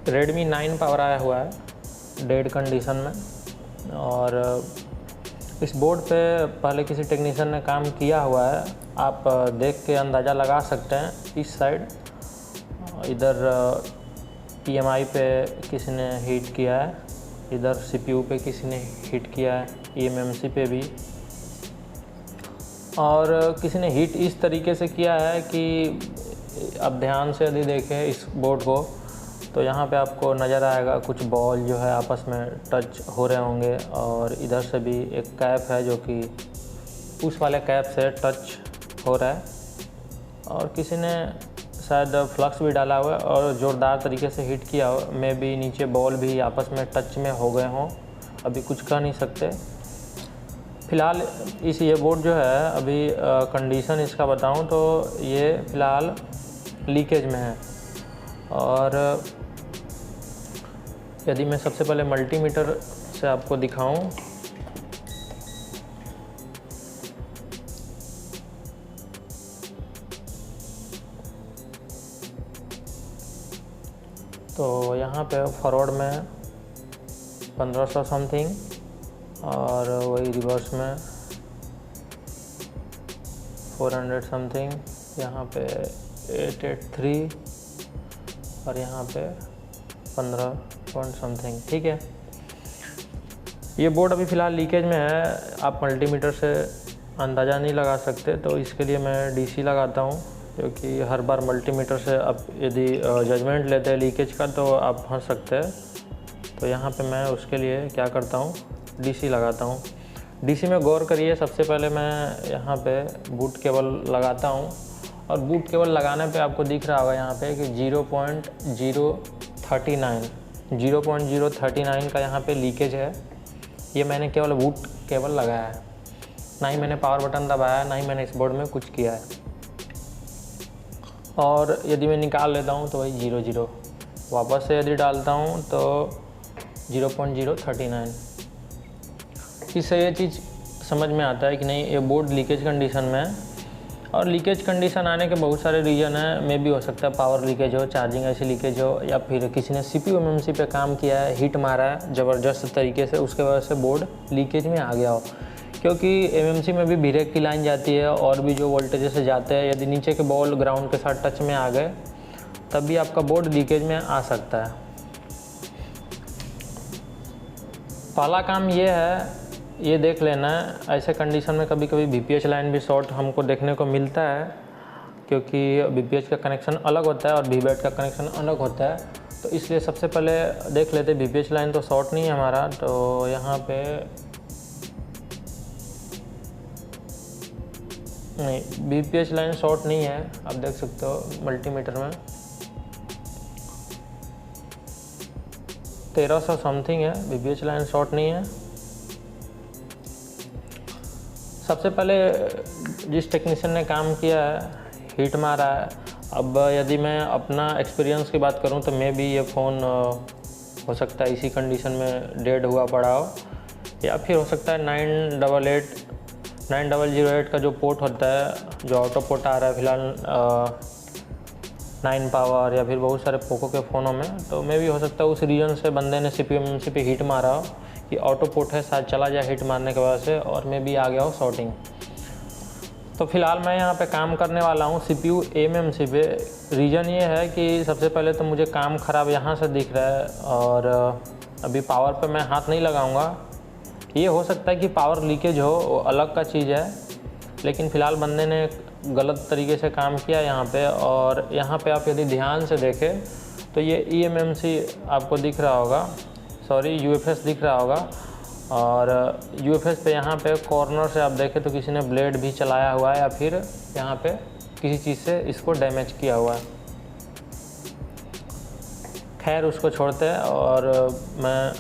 Redmi 9 power आया हुआ है डेड कंडीशन में, और इस बोर्ड पे पहले किसी टेक्नीशियन ने काम किया हुआ है। आप देख के अंदाज़ा लगा सकते हैं। इस साइड इधर PMI पे किसी ने हीट किया है, इधर CPU पे किसी ने हीट किया है, eMMC पे भी, और किसी ने हीट इस तरीके से किया है कि अब ध्यान से यदि देखें इस बोर्ड को तो यहाँ पे आपको नज़र आएगा कुछ बॉल जो है आपस में टच हो रहे होंगे, और इधर से भी एक कैप है जो कि उस वाले कैप से टच हो रहा है, और किसी ने शायद फ्लक्स भी डाला हुआ है और ज़ोरदार तरीके से हीट किया हो। मे भी नीचे बॉल भी आपस में टच में हो गए हों, अभी कुछ कह नहीं सकते। फ़िलहाल ये बोर्ड जो है अभी कंडीशन इसका बताऊं तो ये फ़िलहाल लीकेज में है। और यदि मैं सबसे पहले मल्टीमीटर से आपको दिखाऊं तो यहाँ पे फॉरवर्ड में 1500 समथिंग, और वही रिवर्स में 400 समथिंग, यहाँ पे 883 और यहाँ पे 15 पॉइंट समथिंग। ठीक है, ये बोर्ड अभी फ़िलहाल लीकेज में है, आप मल्टीमीटर से अंदाज़ा नहीं लगा सकते, तो इसके लिए मैं DC लगाता हूँ, क्योंकि हर बार मल्टीमीटर से आप यदि जजमेंट लेते हैं लीकेज का तो आप फंस सकते हैं। तो यहाँ पे मैं उसके लिए क्या करता हूँ, DC लगाता हूँ। DC में गौर करिए, सबसे पहले मैं यहाँ पे बूट केबल लगाता हूँ, और बूट केबल लगाने पे आपको दिख रहा होगा यहाँ पे कि 0.039 का यहाँ पे लीकेज है। ये मैंने केवल बूट केबल लगाया है, ना ही मैंने पावर बटन दबाया, ना ही मैंने इस बोर्ड में कुछ किया है। और यदि मैं निकाल लेता हूँ तो वही 00, वापस से यदि डालता हूँ तो 0.039। इससे ये चीज़ समझ में आता है कि नहीं, ये बोर्ड लीकेज कंडीशन में है। और लीकेज कंडीशन आने के बहुत सारे रीज़न हैं। मे भी हो सकता है पावर लीकेज हो, चार्जिंग ऐसी लीकेज हो, या फिर किसी ने CPU MMC पे काम किया है, हीट मारा है ज़बरदस्त तरीके से, उसके वजह से बोर्ड लीकेज में आ गया हो। क्योंकि MMC में भी ब्रेक की लाइन जाती है, और भी जो वोल्टेज से जाते हैं, यदि नीचे के बॉल ग्राउंड के साथ टच में आ गए तब भी आपका बोर्ड लीकेज में आ सकता है। पहला काम ये है, ये देख लेना है ऐसे कंडीशन में कभी कभी VPH लाइन भी शॉर्ट हमको देखने को मिलता है, क्योंकि VPH का कनेक्शन अलग होता है और VBAT का कनेक्शन अलग होता है। तो इसलिए सबसे पहले देख लेते हैं VPH लाइन तो शॉर्ट नहीं है हमारा। तो यहाँ पे नहीं, VPH लाइन शॉर्ट नहीं है, आप देख सकते हो मल्टीमीटर में 1300 समथिंग है, VPH लाइन शॉर्ट नहीं है। सबसे पहले जिस टेक्नीशियन ने काम किया है, हीट मारा है। अब यदि मैं अपना एक्सपीरियंस की बात करूं तो मे भी ये फ़ोन हो सकता है इसी कंडीशन में डेड हुआ पड़ा हो, या फिर हो सकता है 9008 का जो पोर्ट होता है, जो ऑटो पोर्ट आ रहा है फ़िलहाल 9 पावर या फिर बहुत सारे पोको के फ़ोनों में, तो मे भी हो सकता है उस रीजन से बंदे ने CPU MMC पे हीट मारा हो कि ऑटो पोर्ट है, शायद चला जाए हीट मारने की वजह से, और मे भी आ गया हो शॉर्टिंग। तो फ़िलहाल मैं यहाँ पे काम करने वाला हूँ CPU MMC पे। रीज़न ये है कि सबसे पहले तो मुझे काम ख़राब यहाँ से दिख रहा है, और अभी पावर पे मैं हाथ नहीं लगाऊंगा। ये हो सकता है कि पावर लीकेज हो, वो अलग का चीज़ है, लेकिन फ़िलहाल बंदे ने गलत तरीके से काम किया यहाँ पे। और यहाँ पे आप यदि ध्यान से देखें तो ये eMMC आपको दिख रहा होगा, सॉरी UFS दिख रहा होगा, और UFS पे यहाँ पे कॉर्नर से आप देखें तो किसी ने ब्लेड भी चलाया हुआ है, या फिर यहाँ पे किसी चीज़ से इसको डैमेज किया हुआ है। खैर उसको छोड़ते हैं, और मैं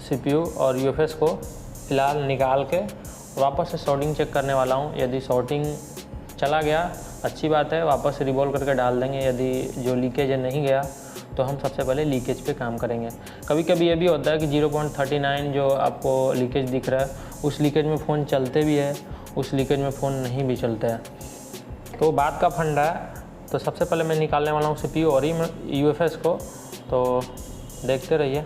CPU और UFS को फ़िलहाल निकाल के वापस से शॉर्टिंग चेक करने वाला हूँ। यदि शॉर्टिंग चला गया अच्छी बात है, वापस से रिवॉल्व करके डाल देंगे। यदि जो लीकेज है नहीं गया तो हम सबसे पहले लीकेज पे काम करेंगे। कभी कभी ये भी होता है कि 0.39 जो आपको लीकेज दिख रहा है, उस लीकेज में फ़ोन चलते भी है, उस लीकेज में फ़ोन नहीं भी चलते हैं, तो बात का फंडा है। तो सबसे पहले मैं निकालने वाला हूँ CPU और UFS को। तो देखते रहिए।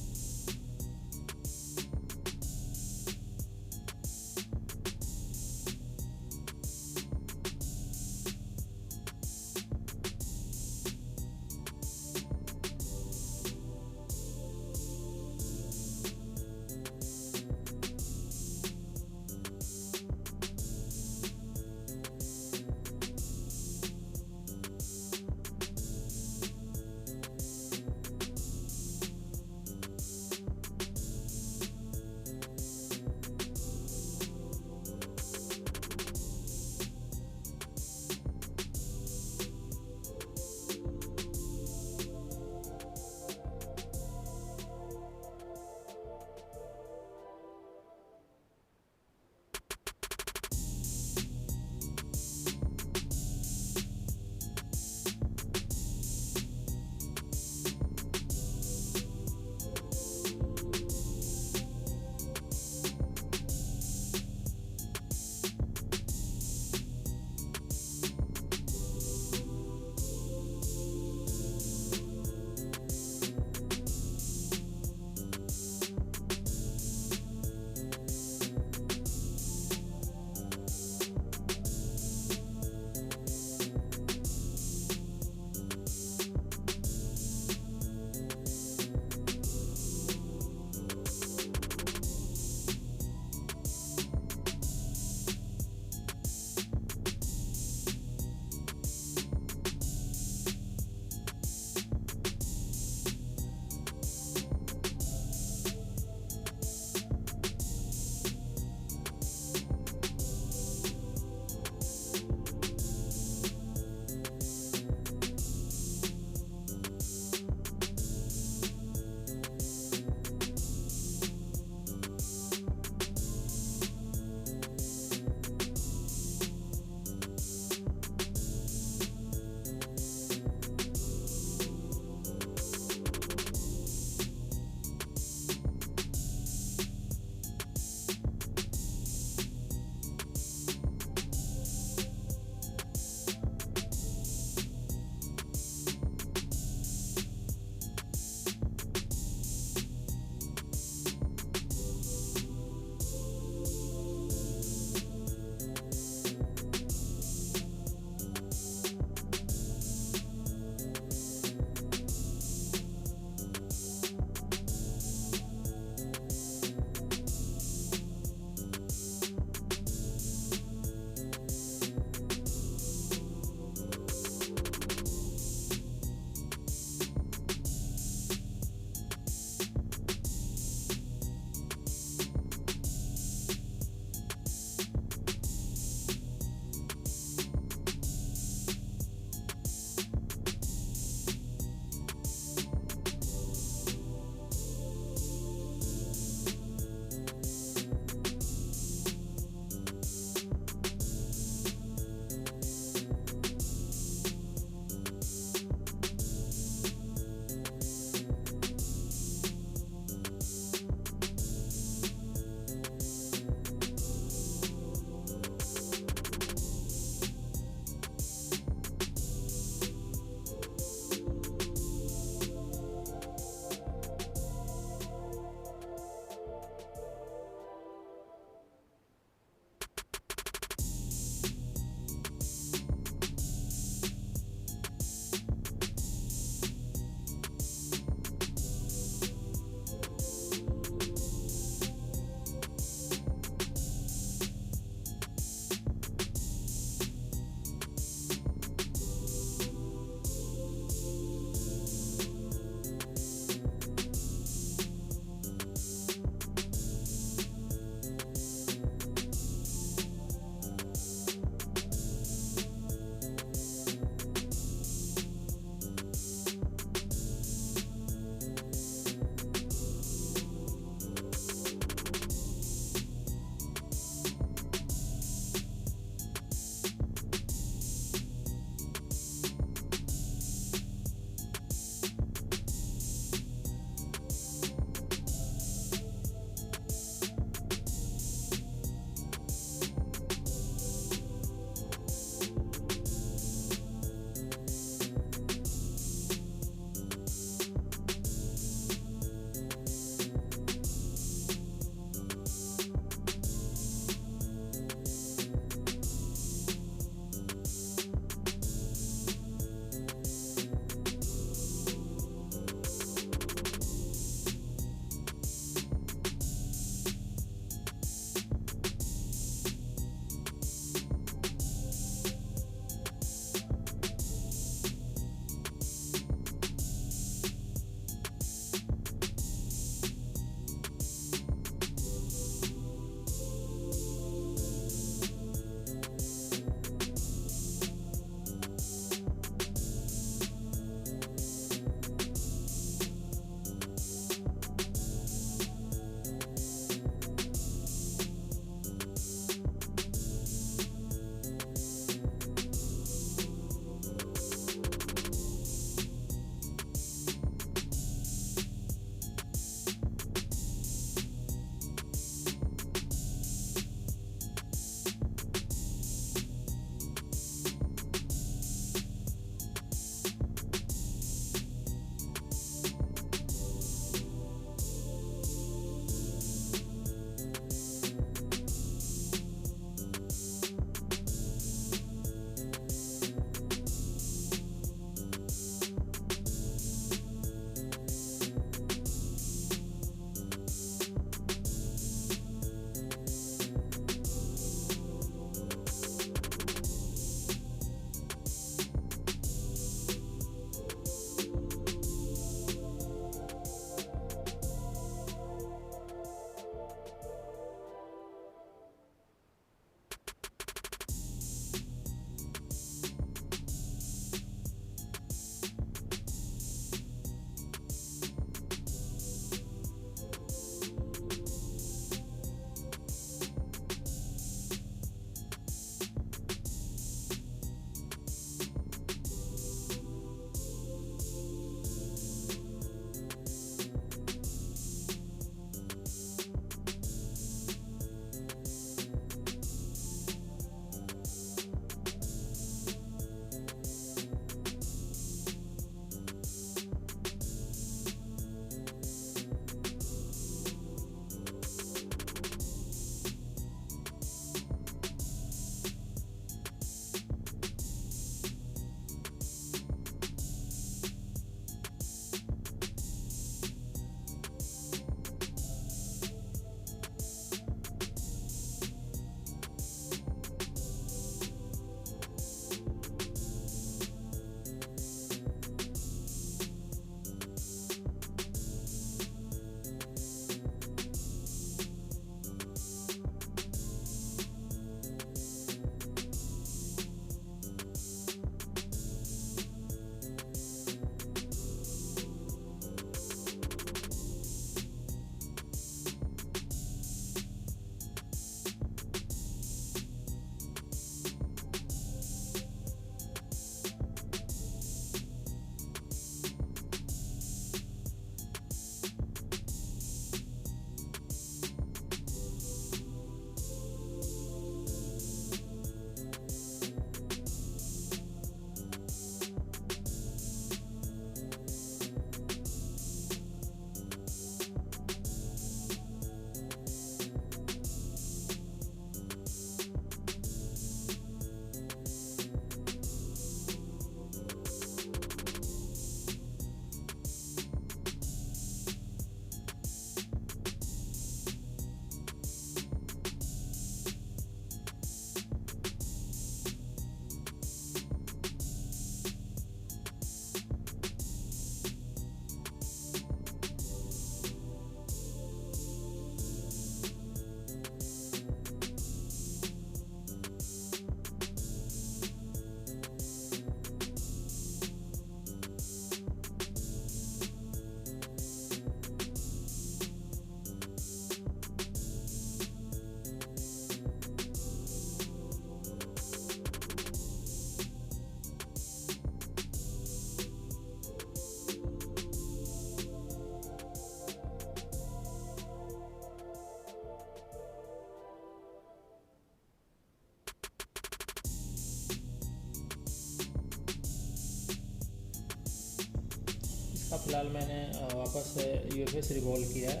फ़िलहाल मैंने वापस से यूएफएस रिवॉल्व किया है,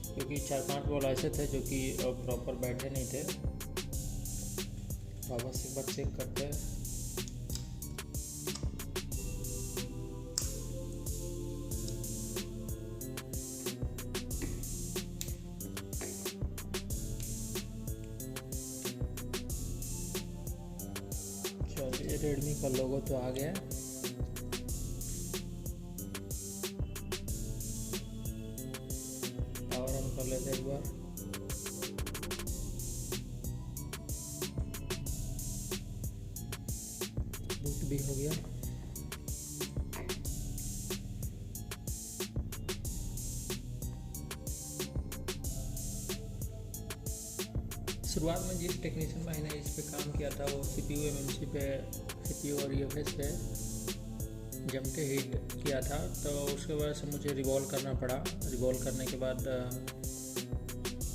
क्योंकि 4-5 बॉल ऐसे थे जो कि प्रॉपर बैठे नहीं थे। वापस एक बार चेक करते हैं। चलिए, रेडमी का लोगो तो आ गया। पावर ऑन कर लेते एक बार। बूट भी हो गया। शुरुआत में जिस टेक्नीशियन भाई ने इस पे काम किया था वो CPU MMC पे, CPU और UFS पे जम के हीट किया था, तो उसके वजह से मुझे रिवॉल्व करना पड़ा। रिवॉल्व करने के बाद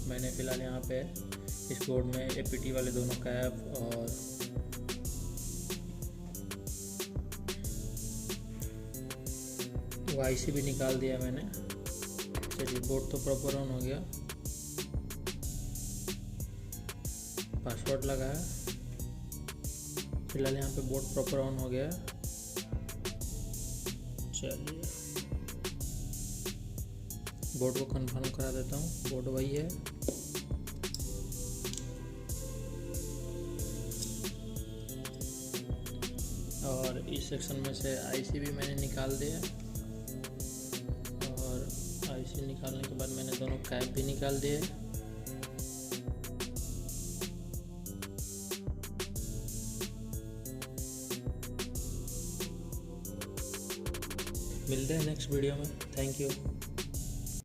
मैंने फ़िलहाल यहाँ पे इस बोर्ड में APT वाले दोनों कैप और वो IC भी निकाल दिया मैंने। चलिए, बोर्ड तो प्रॉपर ऑन हो गया। पासवर्ड लगा है। फिलहाल यहाँ पे बोर्ड प्रॉपर ऑन हो गया। चलिए, बोर्ड को कंफर्म करा देता हूँ। बोर्ड वही है। और इस सेक्शन में से IC भी मैंने निकाल दिया, और IC निकालने के बाद मैंने दोनों कैप भी निकाल दिए। मिलते हैं नेक्स्ट वीडियो में। Thank you.